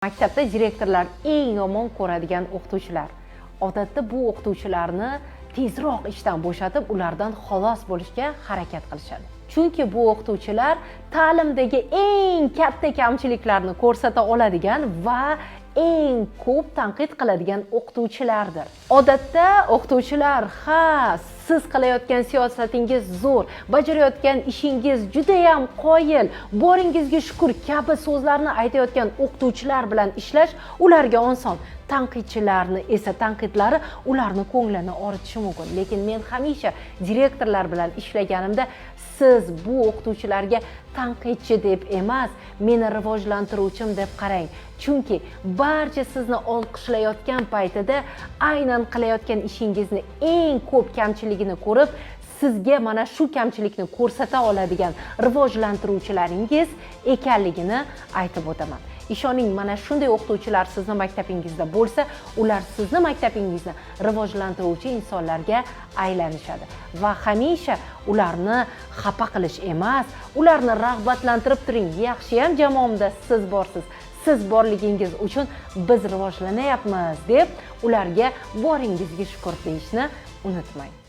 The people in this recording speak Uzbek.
Maktabda direktorlar eng yomon ko'radigan o'qituvchilar. Odatda bu o'qituvchilarni tezroq ishdan bo'shatib, ulardan xalos bo'lishga harakat qilishadi. Chunki bu o'qituvchilar ta'limdagi eng katta kamchiliklarni ko'rsata oladigan va eng ko'p tanqid qiladigan o'qituvchilardir. Odatda o'qituvchilar siz qilayotgan siyosatingiz zo'r, bajarayotgan ishingiz juda ham qoyil, boringizga shukur kabi so'zlarni aytayotgan o'qituvchilar bilan ishlash ularga oson. Tanqidchilarni esa tanqidlari ularni ko'nglini oritishi mumkin. Lekin men hamisha direktorlar bilan ishlaganimda siz bu o'qituvchilarga tanqidchi deb emas, meni rivojlantiruvchim deb qarang. Chunki barcha sizni olqishlayotgan paytida aynan qilayotgan ishingizni eng ko'p kamchiligini ko'rib, sizga mana shu kamchilikni ko'rsata oladigan rivojlantiruvchilaringiz ekanligini aytib o'taman. Ishoning, mana shunday o'qituvchilar sizni maktabingizda bo'lsa, ular sizni maktabingizni rivojlantiruvchi insonlarga aylanishadi va hamisha ularni xafa qilish emas, ularni rag'batlantirib turing. Yaxshi ham jamoamda siz borsiz. Siz borligingiz uchun biz rivojlanyapmiz deb ularga boringizga shukur deyishni unutmang.